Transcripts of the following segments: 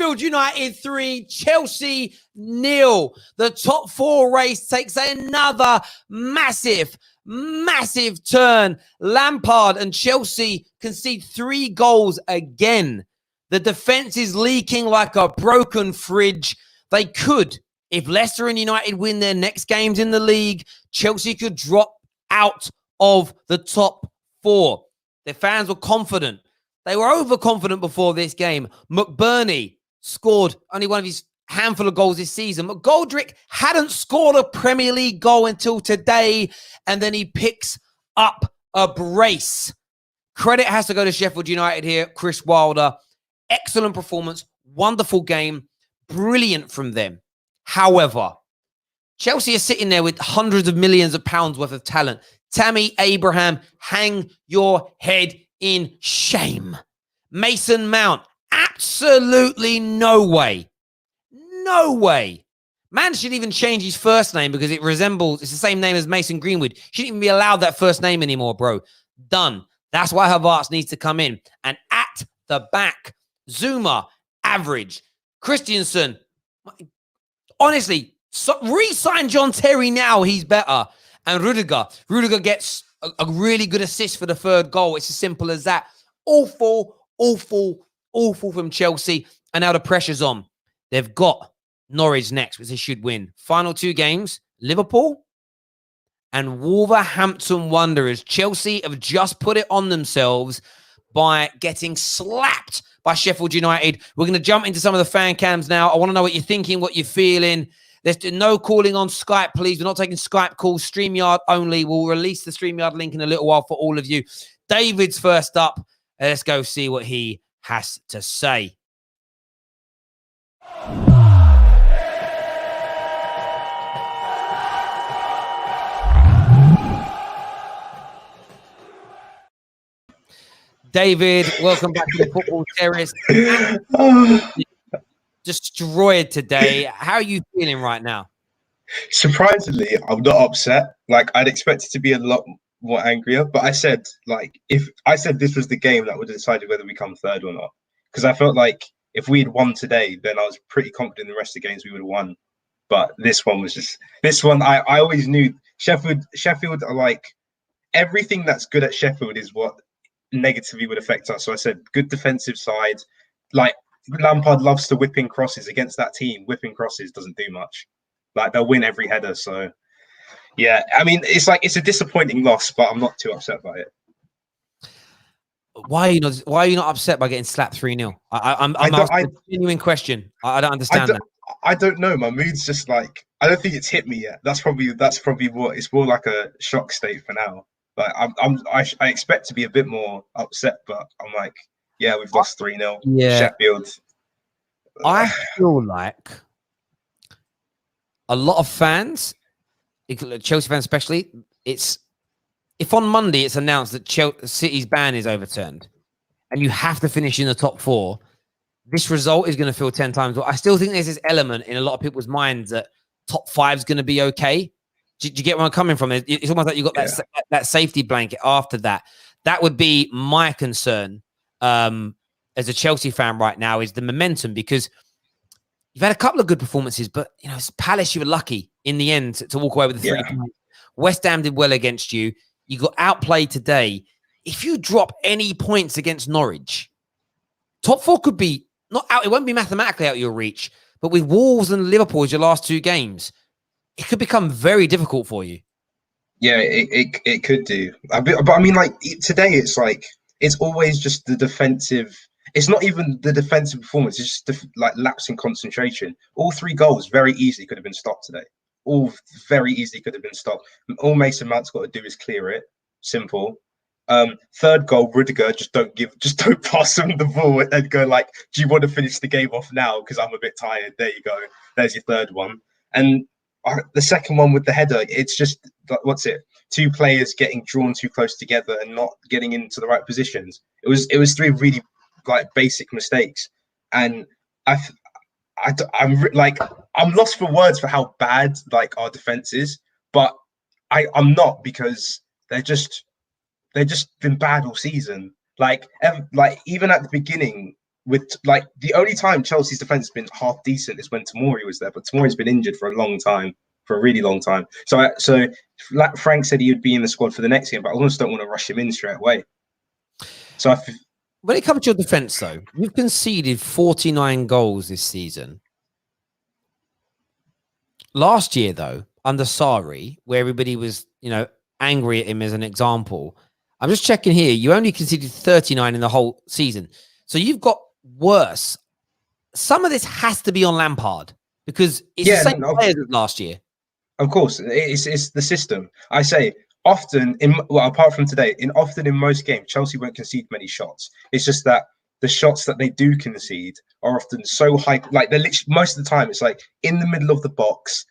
Sheffield United 3, Chelsea 0. The top 4 race takes another massive turn. Lampard and Chelsea concede 3 goals again. The defense is leaking like a broken fridge. They could, if Leicester and United win their next games in the league, Chelsea could drop out of the top 4. Their fans were confident. They were overconfident before this game. McBurney scored only one of his handful of goals this season. McGoldrick hadn't scored a Premier League goal until today, and then he picks up a brace. Credit has to go to Sheffield United here. Chris Wilder, excellent performance, wonderful game, brilliant from them. However, Chelsea are sitting there with hundreds of millions of pounds worth of talent. Tammy Abraham, hang your head in shame. Mason Mount, absolutely no way. No way. Man should even change his first name because it's the same name as Mason Greenwood. Shouldn't even be allowed that first name anymore, bro. Done. That's why Havertz needs to come in. And at the back, Zuma, average. Christensen, honestly, re-sign John Terry now. He's better. And Rudiger gets a really good assist for the 3rd goal. It's as simple as that. Awful from Chelsea. And now the pressure's on. They've got Norwich next, which they should win. Final 2 games, Liverpool and Wolverhampton Wanderers. Chelsea have just put it on themselves by getting slapped by Sheffield United. We're going to jump into some of the fan cams now. I want to know what you're thinking, what you're feeling. There's no calling on Skype, please. We're not taking Skype calls. StreamYard only. We'll release the StreamYard link in a little while for all of you. David's first up. Let's go see what he has to say. David, welcome back to the Football Terrace. Destroyed today. How are you feeling right now? Surprisingly, I'm not upset. Like, I'd expected to be a lot more angrier, but I said this was the game that would have decided whether we come 3rd or not. Because I felt like if we had won today, then I was pretty confident the rest of the games we would have won. But this one I always knew Sheffield are like, everything that's good at Sheffield is what negatively would affect us. So I said good defensive side. Like, Lampard loves to whip in crosses against that team. Whipping crosses doesn't do much. Like, they'll win every header. So, yeah, I mean, it's a disappointing loss, but I'm not too upset by it. Why are you not upset by getting slapped 3-0? I'm asking a genuine question. I don't understand that. I don't know. My mood's just like, I don't think it's hit me yet. That's probably what it's more like a shock state for now. Like, I expect to be a bit more upset, but I'm like, yeah, we've lost 3-0. Yeah. Sheffield. I feel like a lot of fans, Chelsea fans especially, if on Monday it's announced that City's ban is overturned and you have to finish in the top 4, this result is going to feel 10 times. I still think there's this element in a lot of people's minds that top 5 is going to be okay. Do you get where I'm coming from? It's almost like you got that safety blanket after that. That would be my concern as a Chelsea fan right now, is the momentum, because you've had a couple of good performances, but Palace, you were lucky in the end to walk away with the 3 points. West Ham did well against you. You got outplayed today. If you drop any points against Norwich, top 4 could be not out. It won't be mathematically out of your reach, but with Wolves and Liverpool as your last 2 games, it could become very difficult for you. Yeah, it could do. But I mean, like, today, it's always just the defensive. It's not even the defensive performance. It's just like lapse in concentration. All 3 goals very easily could have been stopped today. All very easily could have been stopped. All Mason Mount's got to do is clear it. Simple. 3rd goal, Rudiger, just don't pass him the ball and go like, do you want to finish the game off now? Because I'm a bit tired. There you go. There's your 3rd one. And the 2nd one with the header, it's just, 2 players getting drawn too close together and not getting into the right positions. It was 3 really like basic mistakes, and I'm lost for words for how bad like our defense is, but I'm not, because they're just been bad all season. Like even at the beginning, with like the only time Chelsea's defense has been half decent is when Tomori was there, but Tomori's been injured for a long time, for a really long time. So like Frank said he would be in the squad for the next game, but I almost don't want to rush him in straight away. So when it comes to your defense, though, you've conceded 49 goals this season. Last year, though, under Sarri, where everybody was, angry at him as an example, I'm just checking here. You only conceded 39 in the whole season. So you've got worse. Some of this has to be on Lampard because it's the same players as last year. Of course, it's the system. I say often apart from today, in most games, Chelsea won't concede many shots. It's just that the shots that they do concede are often so high, like they're literally, most of the time it's like in the middle of the box,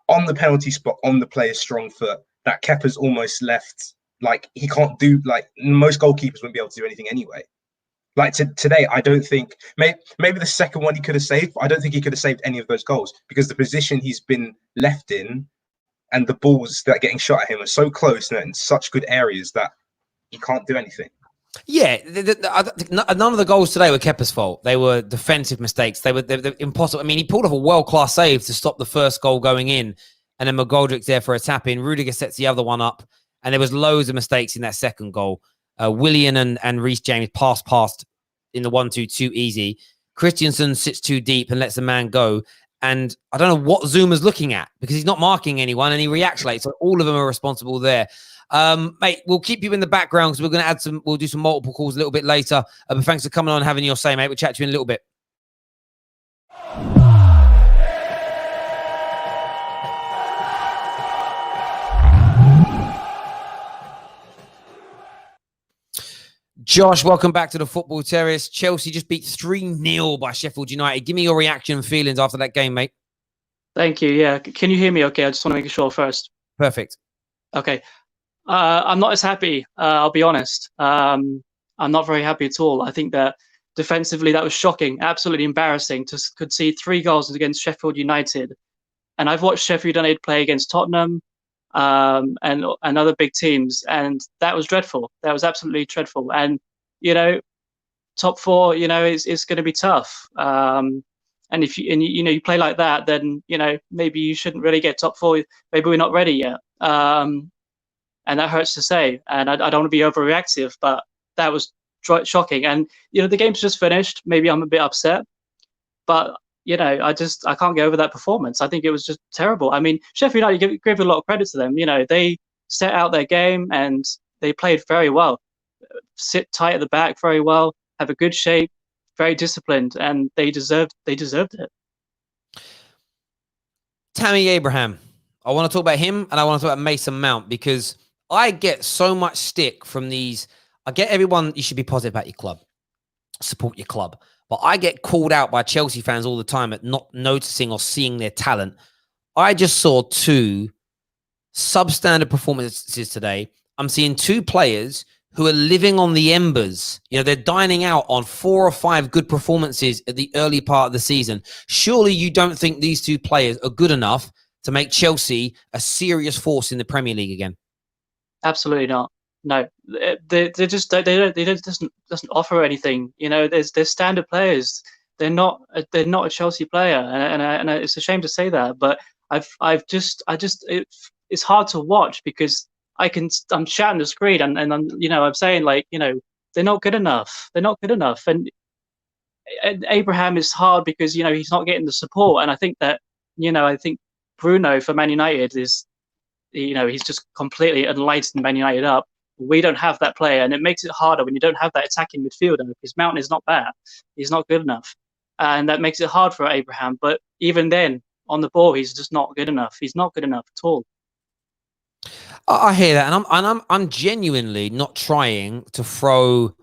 on the penalty spot, on the player's strong foot, that Kepa's almost left. Like he can't do, like most goalkeepers wouldn't be able to do anything anyway. Like today, I don't think, maybe the second one he could have saved, but I don't think he could have saved any of those goals because the position he's been left in and the balls that are getting shot at him are so close and in such good areas that he can't do anything. Yeah, none of the goals today were Kepa's fault. They were defensive mistakes. They're impossible. I mean, he pulled off a world-class save to stop the first goal going in, and then McGoldrick's there for a tap-in. Rudiger sets the other one up, and there was loads of mistakes in that second goal. Willian and Reece James passed in the 1-2 too easy. Christensen sits too deep and lets the man go. And I don't know what Zuma's looking at because he's not marking anyone and he reacts late. So all of them are responsible there. Mate, we'll keep you in the background because we're going to we'll do some multiple calls a little bit later. But thanks for coming on and having your say, mate. We'll chat to you in a little bit. Josh, welcome back to the Football Terrace. Chelsea just beat 3-0 by Sheffield United. Give me your reaction and feelings after that game, mate. Thank you. Yeah. Can you hear me okay? I just want to make sure first. Perfect. Okay. I'm not as happy, I'll be honest. I'm not very happy at all. I think that defensively that was shocking, absolutely embarrassing to concede 3 goals against Sheffield United. And I've watched Sheffield United play against Tottenham, and other big teams, and that was dreadful. That was absolutely dreadful. And top 4, is going to be tough. And if you play like that, then maybe you shouldn't really get top 4. Maybe we're not ready yet. And that hurts to say. And I don't want to be overreactive, but that was shocking. And the game's just finished. Maybe I'm a bit upset, but I can't get over that performance. I think it was just terrible. I mean, Sheffield United, give a lot of credit to them. They set out their game and they played very well. Sit tight at the back very well, have a good shape, very disciplined, and they deserved it. Tammy Abraham. I want to talk about him and I want to talk about Mason Mount because I get so much stick from these. I get everyone, you should be positive about your club. Support your club. But I get called out by Chelsea fans all the time at not noticing or seeing their talent. I just saw 2 substandard performances today. I'm seeing 2 players who are living on the embers. They're dining out on 4 or 5 good performances at the early part of the season. Surely you don't think these 2 players are good enough to make Chelsea a serious force in the Premier League again? Absolutely not. No, they doesn't offer anything. They're standard players. They're not a Chelsea player, and it's a shame to say that. But it's hard to watch because I'm shouting the screen and I'm saying they're not good enough. They're not good enough. And Abraham is hard because he's not getting the support. And I think that I think Bruno for Man United is he's just completely enlightened Man United up. We don't have that player, and it makes it harder when you don't have that attacking midfielder because Mount is not there. He's not good enough. And that makes it hard for Abraham. But even then, on the ball, he's just not good enough. He's not good enough at all. I hear that, and I'm genuinely not trying to throw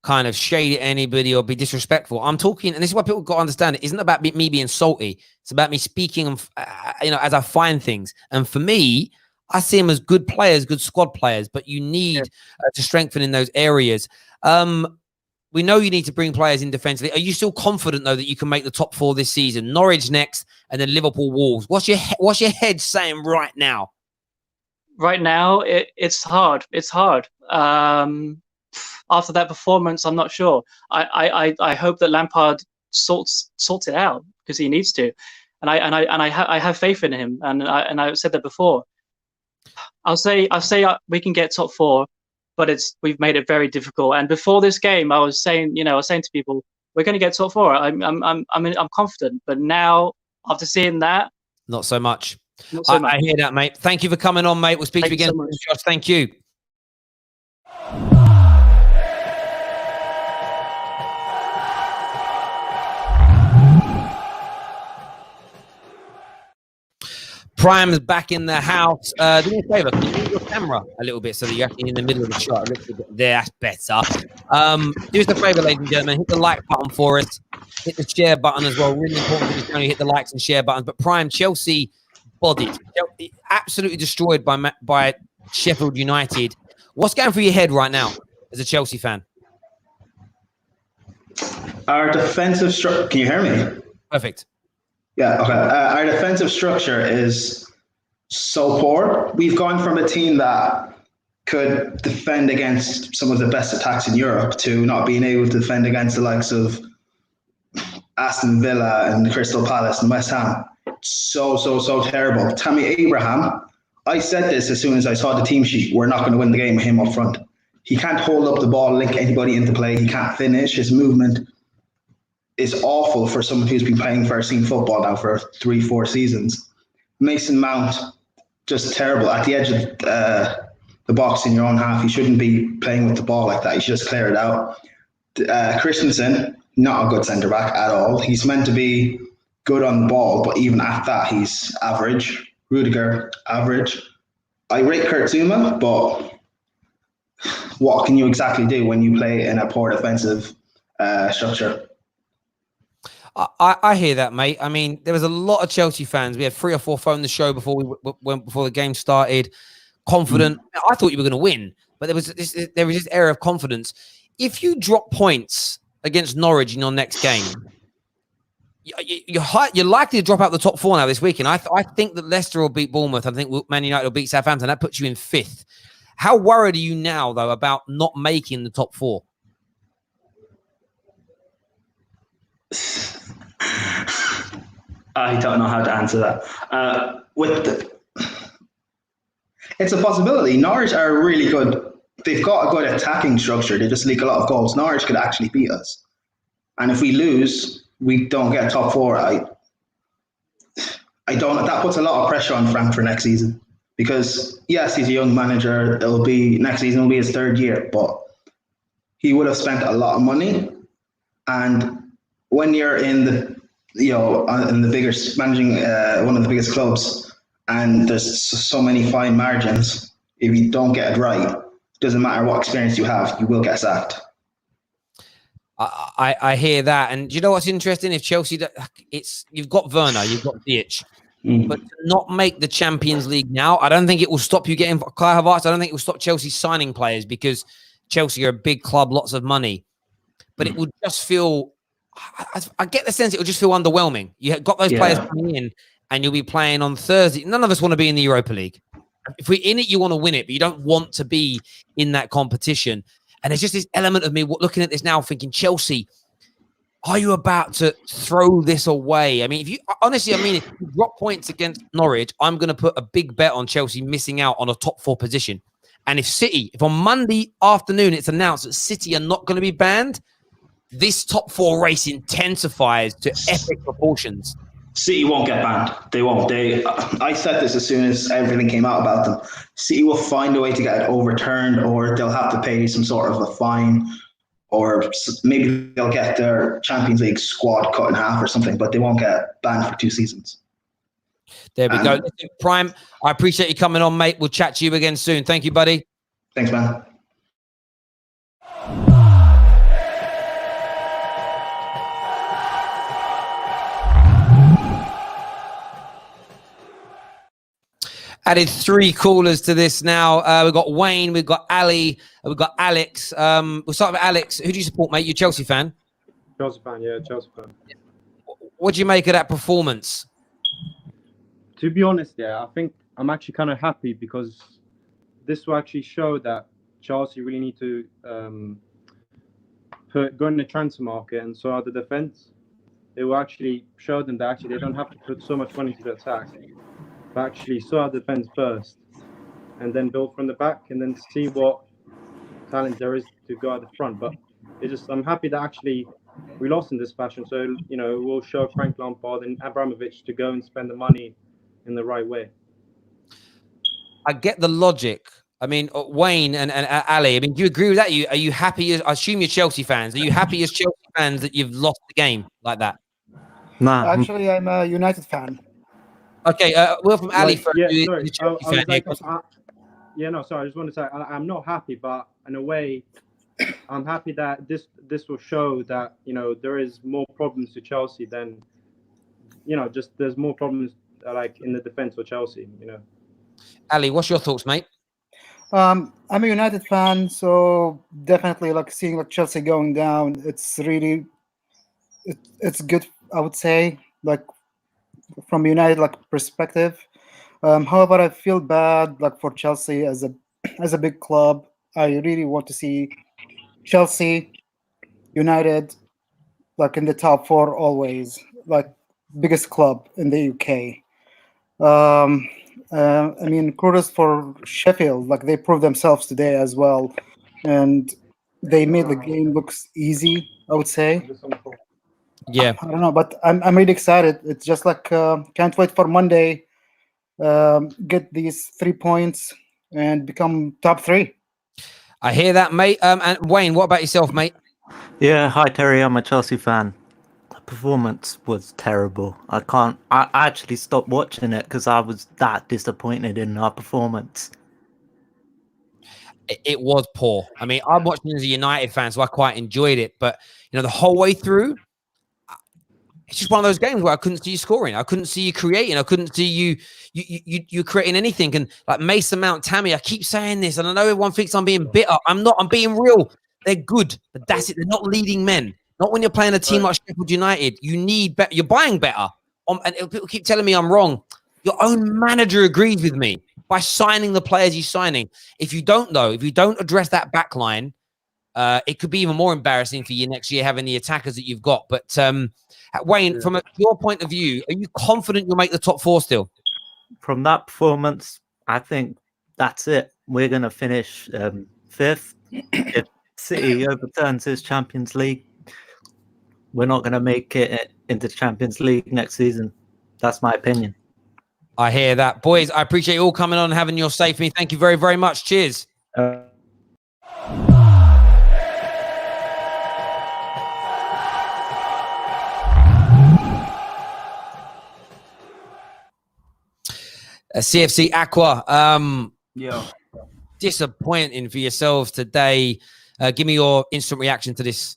kind of shade at anybody or be disrespectful. I'm talking, and this is what people got to understand. It isn't about me being salty. It's about me speaking, as I find things. And for me, I see them as good players, good squad players, but you need to strengthen in those areas. We know you need to bring players in defensively. Are you still confident, though, that you can make the top 4 this season? Norwich next, and then Liverpool, Wolves. What's your head saying right now? Right now, it's hard. It's hard. after that performance, I'm not sure. I hope that Lampard sorts it out, because he needs to, and I have faith in him, and I've said that before. I'll say we can get top 4, but we've made it very difficult. And before this game, I was saying to people, we're going to get top 4. I'm confident, but now after seeing that, not so much. Not so much. I hear that, mate. Thank you for coming on, mate. We'll speak to you again, Josh. Thank you. Prime is back in the house. Do me a favor, can you move your camera a little bit so that you're actually in the middle of the shot? A little bit there, that's better. Do us a favor, ladies and gentlemen, hit the like button for us. Hit the share button as well. Really important for this channel. Hit the likes and share buttons. But Prime, Chelsea bodied, absolutely destroyed by Sheffield United. What's going through your head right now as a Chelsea fan? Our defensive structure. Can you hear me? Perfect. Yeah, okay. Our defensive structure is so poor. We've gone from a team that could defend against some of the best attacks in Europe to not being able to defend against the likes of Aston Villa and Crystal Palace and West Ham. So terrible. Tammy Abraham, I said this as soon as I saw the team sheet, we're not going to win the game with him up front. He can't hold up the ball, link anybody into play. He can't finish. His movement is awful for someone who's been playing first team football now for 3-4 seasons. Mason Mount, just terrible. At the edge of the box in your own half, you shouldn't be playing with the ball like that. You should just clear it out. Christensen, not a good centre-back at all. He's meant to be good on the ball, but even at that, he's average. Rudiger, average. I rate Kurt Zuma, but what can you exactly do when you play in a poor defensive structure? I hear that, mate. I mean, there was a lot of Chelsea fans. We had 3 or 4 phone the show before before the game started. Confident. I thought you were going to win, but there was this area of confidence. If you drop points against Norwich in your next game, you're likely to drop out the top 4 now this weekend. I think that Leicester will beat Bournemouth. I think Man United will beat Southampton. That puts you in 5th. How worried are you now, though, about not making the top 4? I don't know how to answer that. It's a possibility. Norwich are really good. They've got a good attacking structure. They just leak a lot of goals. Norwich could actually beat us. And if we lose, we don't get top 4. I don't. That puts a lot of pressure on Frank for next season. Because yes, he's a young manager. Next season will be his 3rd year, but he would have spent a lot of money. And when you're in the biggest managing one of the biggest clubs, and there's so many fine margins, if you don't get it right, it doesn't matter what experience you have, you will get sacked. I hear that, and do you know what's interesting? If Chelsea, you've got Werner, you've got Ziyech, but to not make the Champions League now, I don't think it will stop you getting Kai Havertz. I don't think it will stop Chelsea signing players, because Chelsea are a big club, lots of money, but it will just feel. I get the sense it will just feel underwhelming. You got those players coming in, and you'll be playing on Thursday. None of us want to be in the Europa League. If we're in it, you want to win it, but you don't want to be in that competition. And there's just this element of me looking at this now, thinking, Chelsea, are you about to throw this away? I mean, if you drop points against Norwich, I'm going to put a big bet on Chelsea missing out on a top 4 position. And if on Monday afternoon it's announced that City are not going to be banned, this top 4 race intensifies to epic proportions. City won't get banned. They won't. I said this as soon as everything came out about them. City will find a way to get it overturned, or they'll have to pay some sort of a fine, or maybe they'll get their Champions League squad cut in half or something, but they won't get banned for 2 seasons. There we go. Listen, Prime, I appreciate you coming on, mate. We'll chat to you again soon. Thank you, buddy. Thanks, man. Added 3 callers to this now. We've got Wayne, we've got Ali, we've got Alex. We'll start with Alex. Who do you support, mate? You a Chelsea fan? Chelsea fan, yeah, Chelsea fan. What do you make of that performance? To be honest, yeah, I think I'm actually kind of happy, because this will actually show that Chelsea really need to go in the transfer market and sort out the defense, it will actually show them that actually they don't have to put so much money into the attack, but actually sort out the defense first, and then build from the back, and then see what talent there is to go at the front. But I'm happy that actually we lost in this fashion. So we'll show Frank Lampard and Abramovich to go and spend the money in the right way. I get the logic. I mean, Wayne and Ali, I mean, do you agree with that? Are you happy? I assume you're Chelsea fans. Are you happy as Chelsea fans that you've lost the game like that? Nah. Actually, I'm a United fan. Okay, we're from Ali first. Yeah, sorry. I just want to say I'm not happy, but in a way, I'm happy that this will show that there is more problems to Chelsea than just there's more problems like in the defense for Chelsea. Ali, what's your thoughts, mate? I'm a United fan, so definitely like seeing like Chelsea going down. It's really it's good, I would say, like from United like perspective. However, I feel bad like for Chelsea as a big club. I really want to see Chelsea, United, like in the top 4 always, like biggest club in the UK. I mean, kudos for Sheffield. Like they proved themselves today as well, and they made the game looks easy, I would say. Yeah, I don't know, but I'm really excited. It's just like can't wait for Monday. Get these 3 points and become top 3. I hear that, mate. And Wayne, what about yourself, mate? Yeah, hi Terry, I'm a Chelsea fan. The performance was terrible. I actually stopped watching it because I was that disappointed in our performance. It was poor. I mean, I'm watching as a United fan, so I quite enjoyed it. But the whole way through, it's just one of those games where I couldn't see you scoring. I couldn't see you creating. I couldn't see you creating anything. And like Mason Mount, Tammy, I keep saying this, and I know everyone thinks I'm being bitter. I'm not. I'm being real. They're good, but that's it. They're not leading men. Not when you're playing a team like Sheffield United. You need better. You're buying better. And people keep telling me I'm wrong. Your own manager agrees with me by signing the players he's signing. If you don't address that back line, it could be even more embarrassing for you next year having the attackers that you've got. But Wayne, from your point of view, are you confident you'll make the top 4 still? From that performance, I think that's it. We're going to finish 5th. If City overturns his Champions League, we're not going to make it into the Champions League next season. That's my opinion. I hear that. Boys, I appreciate you all coming on and having your say for me. Thank you very, very much. Cheers. CFC Aqua. Disappointing for yourselves today. Give me your instant reaction to this.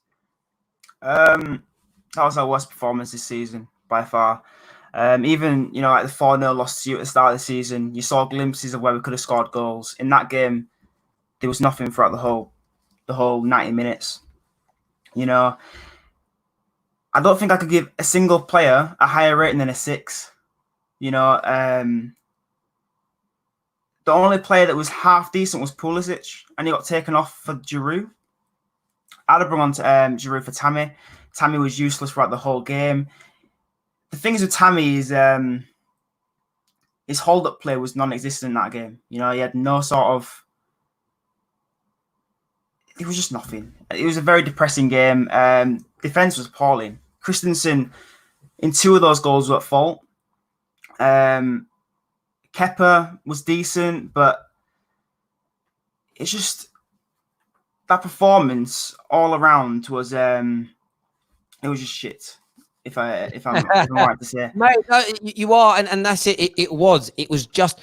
That was our worst performance this season by far. Even like the 4-0 loss to you at the start of the season, you saw glimpses of where we could have scored goals. In that game, there was nothing throughout the whole 90 minutes. I don't think I could give a single player a higher rating than a 6. The only player that was half decent was Pulisic, and he got taken off for Giroud. I'd have brought on Giroud for Tammy. Tammy was useless throughout the whole game. The thing is with Tammy is his hold-up play was non-existent in that game. He had no sort of... It was just nothing. It was a very depressing game. Defence was appalling. Christensen, in 2 of those goals, were at fault. Kepa was decent, but it's just that performance all around was it was just shit. If I'm right to say, mate, no, you are, and that's it. It was just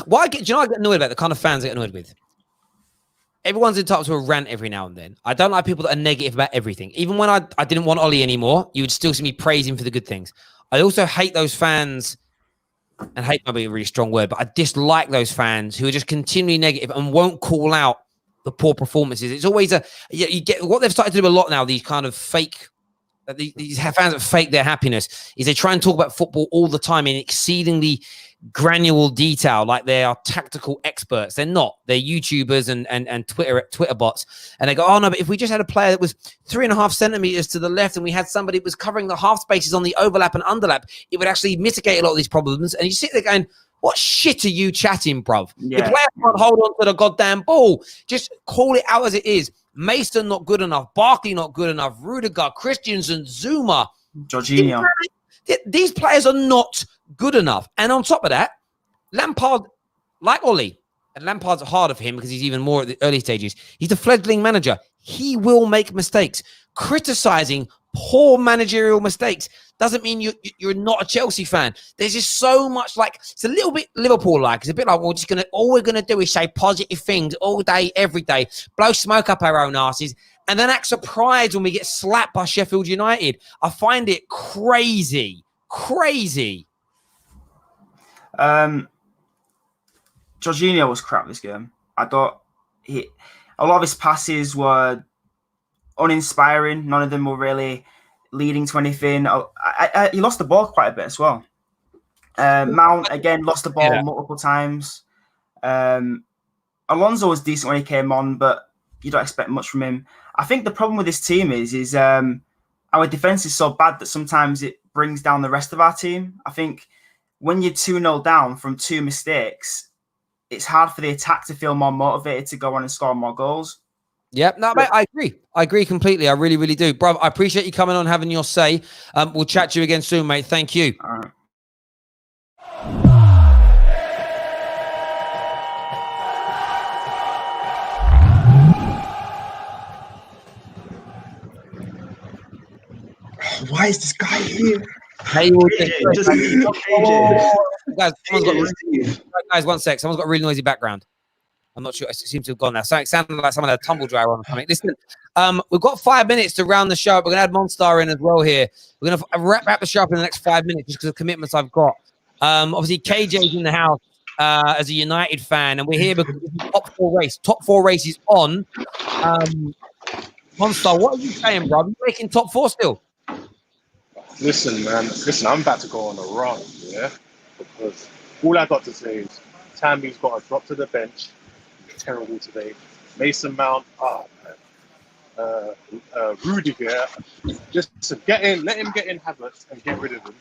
what I get. Do you know what I get annoyed about? The kind of fans I get annoyed with. Everyone's entitled to a rant every now and then. I don't like people that are negative about everything. Even when I didn't want Ollie anymore, you would still see me praising for the good things. I also hate those fans. And hate might be a really strong word, but I dislike those fans who are just continually negative and won't call out the poor performances. It's always you get what they've started to do a lot now. These kind of fake, these fans that fake their happiness is they try and talk about football all the time in exceedingly granular detail, like they are tactical experts. They're not. They're YouTubers and Twitter bots. And they go, oh no, but if we just had a player that was 3.5 centimeters to the left and we had somebody that was covering the half spaces on the overlap and underlap, it would actually mitigate a lot of these problems. And you sit there going, what shit are you chatting, bruv? Yeah. Your player can't hold on to the goddamn ball. Just call it out as it is. Mason not good enough. Barkley not good enough. Rudiger, Christensen, Zuma. Jorginho. These players are not good enough. And on top of that, Lampard, like Ollie, and Lampard's harder for him because he's even more at the early stages. He's a fledgling manager. He will make mistakes. Criticizing poor managerial mistakes doesn't mean you're not a Chelsea fan. There's just so much, like, it's a little bit Liverpool-like. It's a bit like, all we're gonna do is say positive things all day, every day, blow smoke up our own asses, and then act surprised when we get slapped by Sheffield United. I find it crazy. Jorginho was crap this game. I thought a lot of his passes were uninspiring. None of them were really leading to anything. He lost the ball quite a bit as well. Mount, again, lost the ball multiple times. Alonso was decent when he came on, but you don't expect much from him. I think the problem with this team is our defense is so bad that sometimes it brings down the rest of our team. I think when you're 2-0 down from 2 mistakes, it's hard for the attack to feel more motivated to go on and score more goals. Yep, no, mate, I agree. I agree completely. I really, really do. Bro, I appreciate you coming on, having your say. We'll chat to you again soon, mate. Thank you. All right. Why is this guy here? Hey, guys, Guys, one sec. Someone's got a really noisy background. I'm not sure. It seems to have gone now. So it sounded like someone had a tumble dryer on or something. Listen, we've got 5 minutes to round the show. We're going to add Monstar in as well here. We're going to wrap the show up in the next 5 minutes just because of commitments I've got. Obviously, KJ's in the house as a United fan, and we're here because this is top 4 race. Top 4 race is on. Monstar, what are you saying, bro? Are you making top 4 still? Listen, man. Listen, I'm about to go on a run, yeah? Because all I got to say is Tammy's got a drop to the bench. Terrible today. Mason Mount, Rudiger. Just let him get in Havertz and get rid of him.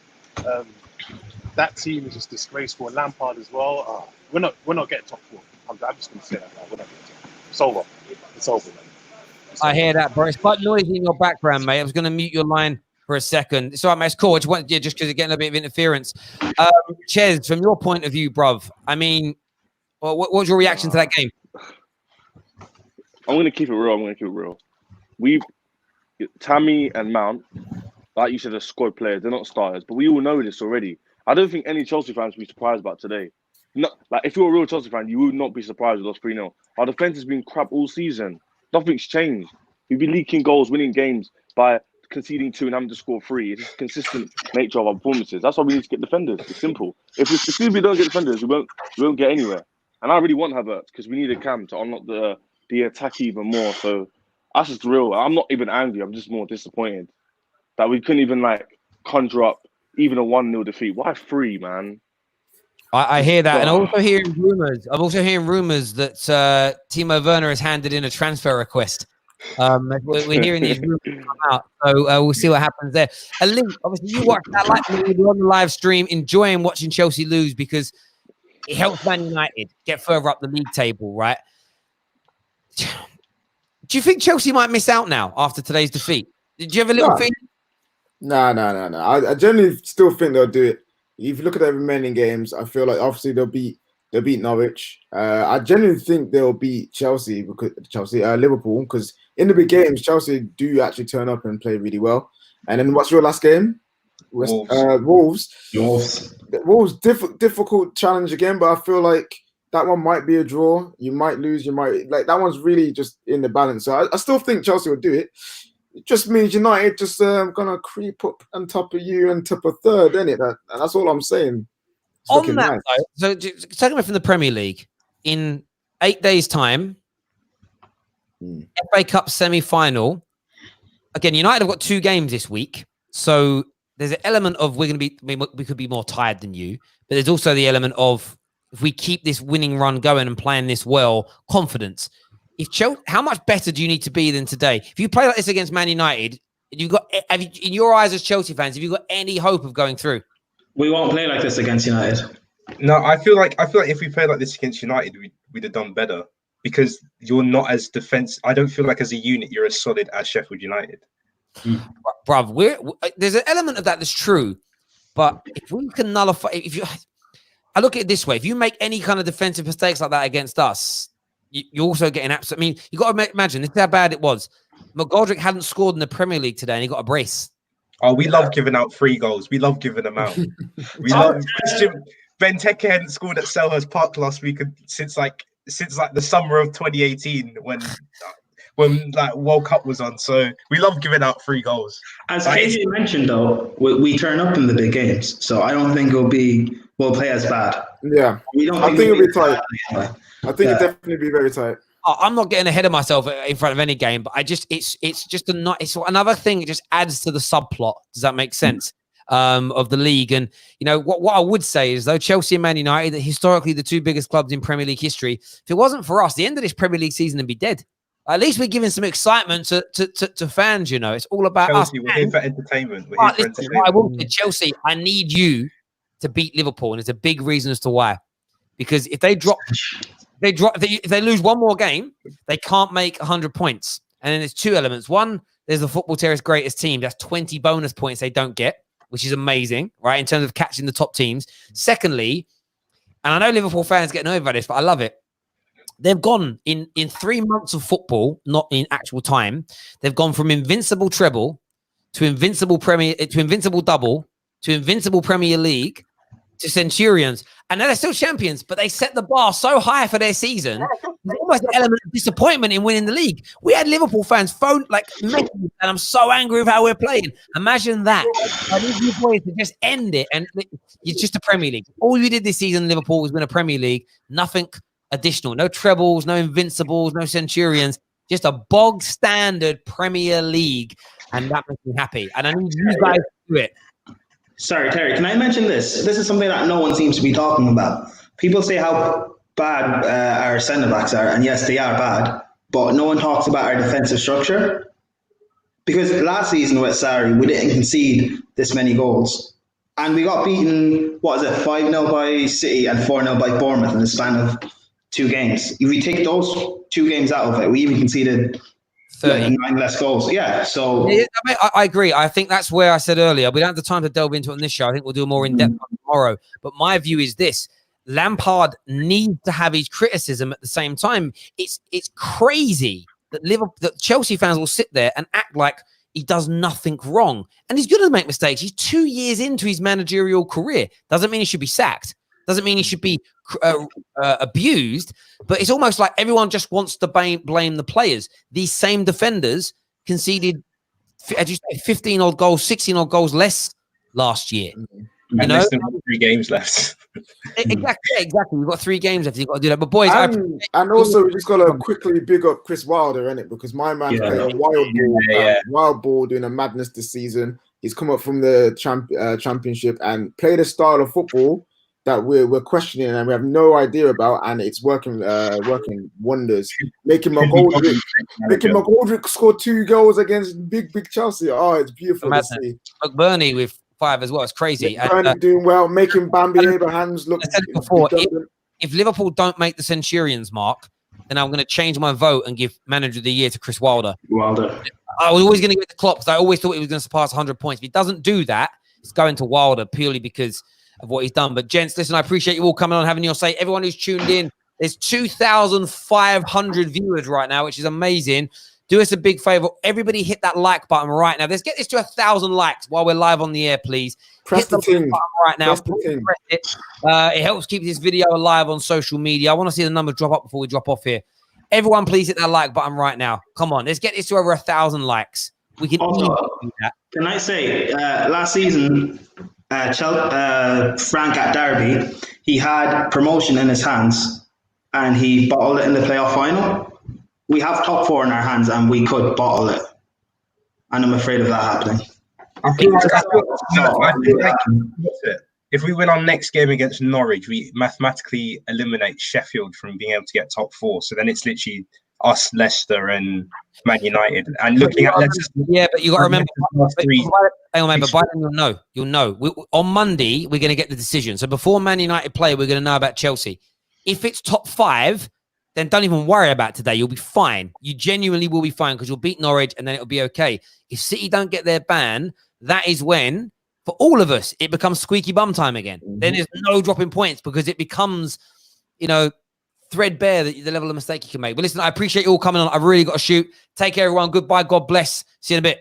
That team is just disgraceful. Lampard as well. We're not getting top 4. I'm just going to say that now. We're not getting top 4. It's over. It's over, man. I hear that, bro. It's quite noisy in your background, mate. I was going to mute your line for a second. It's all right, mate. It's cool. Just because you're getting a bit of interference. Ches, from your point of view, bruv, I mean, what was your reaction to that game? I'm going to keep it real. Tammy and Mount, like you said, are squad players. They're not starters, but we all know this already. I don't think any Chelsea fans would be surprised about today. Like, if you're a real Chelsea fan, you would not be surprised with us 3-0. Our defense has been crap all season. Nothing's changed. We've been leaking goals, winning games by conceding 2 and having to score 3. It's just consistent nature of our performances. That's why we need to get defenders. It's simple. If soon as we don't get defenders, we won't get anywhere. And I really want Havertz because we need a cam to unlock the attack even more. So that's just real. I'm not even angry. I'm just more disappointed that we couldn't even conjure up even a 1-0 defeat. Why 3, man? I hear that, and I'm also hearing rumors that Timo Werner has handed in a transfer request. We're hearing these rumors come out, so we'll see what happens there. Ali, obviously, you watched that on the live stream, enjoying watching Chelsea lose because it helps Man United get further up the league table, right? Do you think Chelsea might miss out now after today's defeat? Did you have a little feeling? No. I generally still think they'll do it. If you look at the remaining games, I feel like obviously they'll beat Norwich. I genuinely think they'll beat Liverpool, because in the big games, Chelsea do actually turn up and play really well. And then what's your last game? Wolves. Difficult challenge again, but I feel like that one might be a draw. You might lose. You might that one's really just in the balance. So I still think Chelsea will do it. It just means United just gonna creep up on top of you and top of third, isn't it? And that's all I'm saying. It's on that, nice. though, so taking me from the Premier League, in 8 days' time, FA Cup semi-final. Again, United have got 2 games this week, so there's an element of we could be more tired than you, but there's also the element of if we keep this winning run going and playing this well, confidence. How much better do you need to be than today? If you play like this against Man United, in your eyes as Chelsea fans, have you got any hope of going through? We won't play like this against United. No, I feel like if we played like this against United, we'd have done better because you're not as defense. I don't feel like as a unit you're as solid as Sheffield United. Bruv, there's an element of that that's true, but if we can nullify, I look at it this way: if you make any kind of defensive mistakes like that against us, you're also getting absolute. I mean, you got to imagine this is how bad it was. McGoldrick hadn't scored in the Premier League today, and he got a brace. Oh, we love giving out free goals. We love giving them out. We love Christian Benteke hadn't scored at Selhurst Park last week since the summer of 2018 when like World Cup was on. So we love giving out free goals. As Casey mentioned, though, we turn up in the big games, so I don't think we'll play as bad. Yeah, I think it'll be tight. I think it'll definitely be very tight. I'm not getting ahead of myself in front of any game, but it's another thing. It just adds to the subplot. Does that make sense? Of the league, and what I would say is though Chelsea and Man United, historically the two biggest clubs in Premier League history. If it wasn't for us, the end of this Premier League season would be dead. At least we're giving some excitement to fans. It's all about Chelsea, us. We're here for entertainment. I will say, Chelsea, I need you to beat Liverpool, and it's a big reason as to why. Because if they lose one more game, they can't make 100 points. And then there's two elements. One, there's the Football Terrace greatest team. That's 20 bonus points they don't get, which is amazing, right, in terms of catching the top teams. Secondly, and I know Liverpool fans get annoyed by this, but I love it. They've gone in 3 months of football, not in actual time. They've gone from invincible treble to invincible double to invincible Premier League to Centurions. And now they're still champions, but they set the bar so high for their season. There's almost an element of disappointment in winning the league. We had Liverpool fans phone and I'm so angry with how we're playing. Imagine that. I need you boys to just end it, and it's just a Premier League. All you did this season, Liverpool, was win a Premier League. Nothing additional. No trebles, no invincibles, no Centurions. Just a bog standard Premier League, and that makes me happy. And I need you guys to do it. Sorry, Terry, can I mention this? This is something that no one seems to be talking about. People say how bad our centre-backs are, and yes, they are bad, but no one talks about our defensive structure. Because last season with Sarri, we didn't concede this many goals. And we got beaten, 5-0 by City and 4-0 by Bournemouth in the span of 2 games. If we take those 2 games out of it, we even conceded 9 less goals. Yeah, so I agree. I think that's where I said earlier, we don't have the time to delve into it on this show. I think we'll do more in depth tomorrow. But my view is this: Lampard needs to have his criticism at the same time. It's crazy that Chelsea fans will sit there and act like he does nothing wrong, and he's going to make mistakes. He's 2 years into his managerial career. Doesn't mean he should be sacked. Doesn't mean he should be abused, but it's almost like everyone just wants to blame the players. These same defenders conceded, as you say, 15 odd goals, 16 odd goals less last year. And less than 3 games left. Exactly. We've got 3 games left. You've got to do that. But boys, and also we just got to quickly big up Chris Wilder, innit? Because my man's playing a wild ball, doing a madness this season. He's come up from the championship and played a style of football that we're questioning and we have no idea about, and it's working wonders. Making McGoldrick score 2 goals against big Chelsea. Oh, it's beautiful to see. McBurney with 5 as well. It's crazy. McBurney doing well, making Bambi Abrahams look. I said it before, if Liverpool don't make the Centurions mark, then I'm going to change my vote and give Manager of the Year to Chris Wilder. I was always going to give it to Klopp because I always thought he was going to surpass 100 points. If he doesn't do that, it's going to Wilder purely because of what he's done. But gents, listen, I appreciate you all coming on, having your say. Everyone who's tuned in, there's 2,500 viewers right now, which is amazing. Do us a big favor. Everybody hit that like button right now. Let's get this to 1,000 likes while we're live on the air, please. Press the thing button right now. Press it. It helps keep this video alive on social media. I want to see the numbers drop up before we drop off here. Everyone, please hit that like button right now. Come on, let's get this to over 1,000 likes. We can also, do that. Can I say, last season, Frank at Derby, he had promotion in his hands and he bottled it in the playoff final. We have top 4 in our hands and we could bottle it. And I'm afraid of that happening. I feel like, what's it? If we win our next game against Norwich, we mathematically eliminate Sheffield from being able to get top 4. So then it's literally us, Leicester, and Man United. And looking at Leicester, yeah, but you got to remember. Hang on, man, but by Fixtures. then you'll know. You'll know. On Monday, we're going to get the decision. So before Man United play, we're going to know about Chelsea. If it's top 5, then don't even worry about today. You'll be fine. You genuinely will be fine because you'll beat Norwich and then it'll be okay. If City don't get their ban, that is when, for all of us, it becomes squeaky bum time again. Then there's no dropping points because it becomes, threadbare, the level of mistake you can make. But listen, I appreciate you all coming on. I've really got to shoot. Take care, everyone. Goodbye. God bless. See you in a bit.